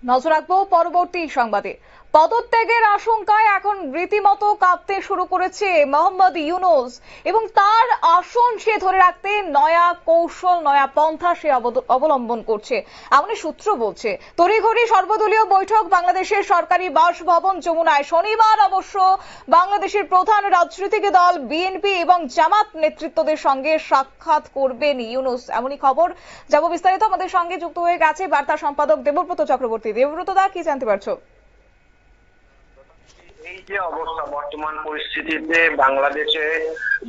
নজর রাখবো পরবর্তী সংবাদে। পদত্যাগের আশঙ্কায় এখন রীতিমতো কাঁপতে শুরু করেছে মোহাম্মদ ইউনূস এবং তার আসন সে ধরে রাখতে নয়া কৌশল, নয়া পন্থা সে অবলম্বন করছে, এমনই সূত্র বলছে। তড়িঘড়ি সর্বদলীয় বৈঠক বাংলাদেশের সরকারি বাসভবন যমুনায় শনিবার। অবশ্য বাংলাদেশের প্রধান রাজনৈতিক দল বিএনপি এবং জামাত নেতৃত্বদের সঙ্গে সাক্ষাৎ করবেন ইউনূস, এমনই খবর। যাব বিস্তারিত, আমাদের সঙ্গে যুক্ত হয়ে গেছে বার্তা সম্পাদক দেবব্রত চক্রবর্তী। দেবব্রত দা, কি জানতে পারছো? এই যে অবস্থা, বর্তমান পরিস্থিতিতে বাংলাদেশে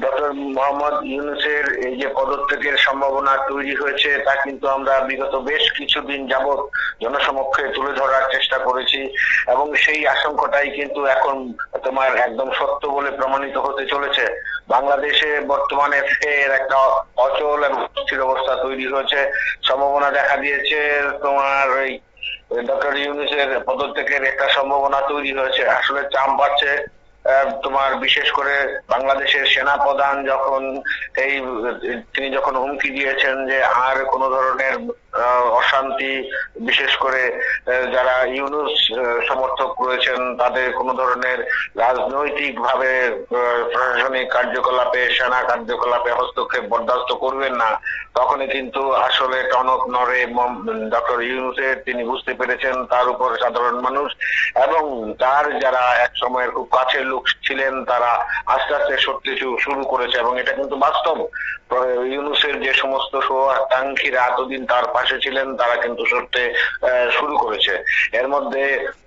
ডক্টর মোহাম্মদ ইউনূসের এই যে পদত্যাগের সম্ভাবনা তৈরি হয়েছে, তা কিন্তু আমরা বিগত বেশ কিছুদিন যাবৎ জনসমক্ষে তুলে ধরার চেষ্টা করেছি এবং সেই আশঙ্কাটাই কিন্তু এখন তোমার একদম সত্য বলে প্রমাণিত হতে চলেছে। বাংলাদেশে বর্তমানে ফের একটা অচল এবং অস্থির অবস্থা তৈরি হয়েছে। সম্ভাবনা দেখা দিয়েছে তোমার ওই ডক্টর ইউনূসের পদত্যাগের একটা সম্ভাবনা তৈরি হয়েছে। আসলে চাপ বাড়ছে। তোমার বিশেষ করে বাংলাদেশের সেনা প্রধান তিনি যখন হুমকি দিয়েছেন যে আর কোন ধরনের অশান্তি, বিশেষ করে যারা ইউনূস সমর্থক রয়েছেন তাদের কোন ধরনের রাজনৈতিক ভাবে প্রশাসনিক কার্যকলাপে, সেনা কার্যকলাপে হস্তক্ষেপ বরদাস্ত করবেন না, তখনই কিন্তু আসলে টনক নড়ে ডক্টর ইউনূসের। তিনি বুঝতে পেরেছেন তার উপর সাধারণ মানুষ এবং তার যারা এক সময়ের খুব কাছের লোক ছিলেন তারা আস্তে আস্তে সরতে শুরু করেছে এবং এটা কিন্তু বাস্তব। ইউনূসের যে সমস্ত শুভাকাঙ্ক্ষীরা এতদিন তার পাশে ছিলেন তারা কিন্তু সরতে শুরু করেছে। এর মধ্যে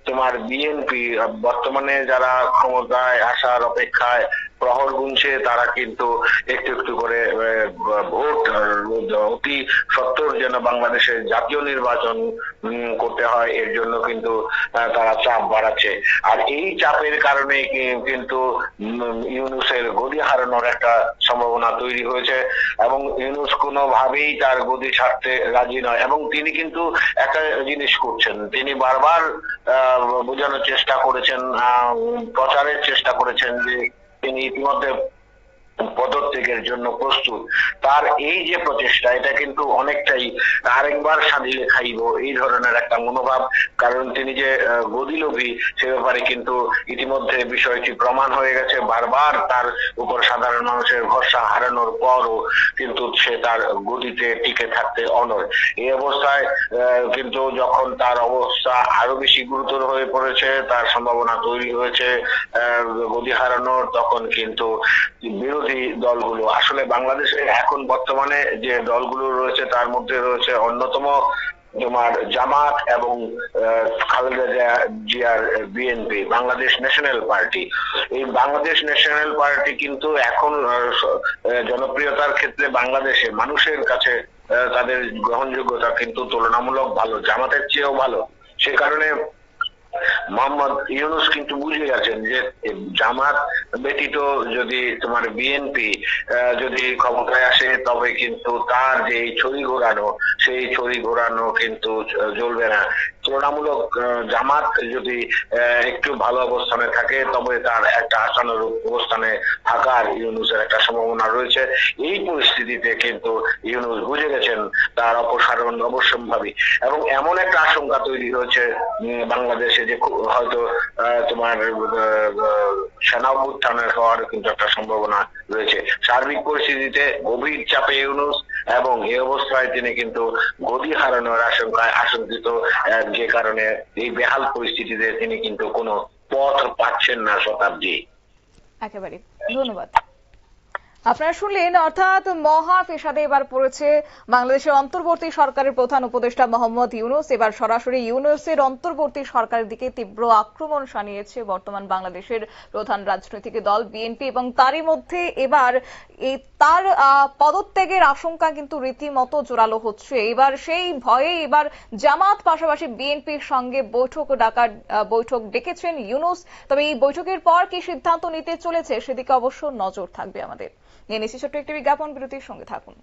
তোমার বিএনপি বর্তমানে যারা ক্ষমতায় আসার অপেক্ষায় প্রহর গুনছে, তারা কিন্তু একটু একটু করে ভোট অতি সত্বর যেন বাংলাদেশের জাতীয় নির্বাচন করতে হয়, এর জন্য কিন্তু তারা চাপ বাড়াচ্ছে। আর এই চাপের কারণে কিন্তু ইউনূসের গদি হারানোর একটা সম্ভাবনা তৈরি হয়েছে এবং ইউনূস কোনোভাবেই তার গদি ছাড়তে রাজি নয় এবং তিনি কিন্তু একটা জিনিস করছেন, তিনি বারবার বোঝানোর চেষ্টা করেছেন, প্রচারের চেষ্টা করেছেন যে তিনি ইতিমধ্যে পদত্যাগের জন্য প্রস্তুত। তার এই যে প্রচেষ্টা, এটা কিন্তু অনেকটাই আরেকবার সাজিয়ে খাইব এই ধরনের একটা মনোভাব। কারণ তিনি যে গদিলোভী সে ব্যাপারে কিন্তু ইতিমধ্যে বিষয়টি প্রমাণ হয়ে গেছে। বারবার তার উপর সাধারণ মানুষের ভরসা হারানোর পরও কিন্তু সে তার গদিতে টিকে থাকতে অনড়। এই অবস্থায় কিন্তু যখন তার অবস্থা আরো বেশি গুরুতর হয়ে পড়েছে, তার সম্ভাবনা তৈরি হয়েছে গদি হারানোর, তখন কিন্তু বিরোধী দলগুলো, আসলে বাংলাদেশে এখন বর্তমানে যে দলগুলো রয়েছে তার মধ্যে রয়েছে অন্যতম তোমার জামাত এবং খালেদা জিয়ার বিএনপি, বাংলাদেশ ন্যাশনাল পার্টি। এই বাংলাদেশ ন্যাশনাল পার্টি কিন্তু এখন জনপ্রিয়তার ক্ষেত্রে বাংলাদেশে মানুষের কাছে তাদের গ্রহণযোগ্যতা কিন্তু তুলনামূলক ভালো, জামাতের চেয়েও ভালো। সে কারণে মোহাম্মদ ইউনূস কিন্তু বুঝে গেছেন যে জামাত ব্যতীত যদি তোমার বিএনপি যদি ক্ষমতায় আসে তবে কিন্তু তার যে ছড়ি ঘোরানো, সেই ছড়ি ঘোরানো কিন্তু চলবে না। তুলনামূলক জামাত যদি একটু ভালো অবস্থানে থাকে তবে তার একটা আশানুরূপ অবস্থানে থাকার ইউনূসের একটা সম্ভাবনা রয়েছে। এই পরিস্থিতিতে কিন্তু ইউনূস বুঝে গেছেন তার অপসারণ অবশ্যম্ভাবী এবং এমন একটা আশঙ্কা তৈরি হয়েছে বাংলাদেশে যে হয়তো তোমার সেনা অভ্যুত্থানের হওয়ার কিন্তু একটা সম্ভাবনা রয়েছে। সার্বিক পরিস্থিতিতে গভীর চাপে ইউনূস এবং এই অবস্থায় তিনি কিন্তু গদি হারানোর আশঙ্কিত, যে কারণে এই বেহাল পরিস্থিতিতে তিনি কিন্তু কোনো পথ পাচ্ছেন না শতাব্দী। একেবারে ধন্যবাদ। আপনারা শুনলেন, অর্থাৎ মহা ফেসাদে এবার পড়েছে বাংলাদেশের অন্তর্বর্তী সরকারের প্রধান উপদেষ্টা মোহাম্মদ ইউনূস। এবার সরাসরি ইউনূসের অন্তর্বর্তী সরকারের দিকে তীব্র আক্রমণ শানিয়েছে বর্তমান বাংলাদেশের প্রধান রাজনৈতিক দল বিএনপি এবং তারই মধ্যে এবার তার পদত্যাগের আশঙ্কা কিন্তু রীতিমতো জোরালো হচ্ছে। এবার সেই ভয়ে এবার জামাত পাশাপাশি বিএনপির সঙ্গে বৈঠক ডেকেছেন ইউনূস। তবে এই বৈঠকের পর কি সিদ্ধান্ত নিতে চলেছে সেদিকে অবশ্য নজর থাকবে আমাদের। নিয়ে নিচ্ছি ছোট্ট একটি বিজ্ঞাপন বিরতির, সঙ্গে থাকুন।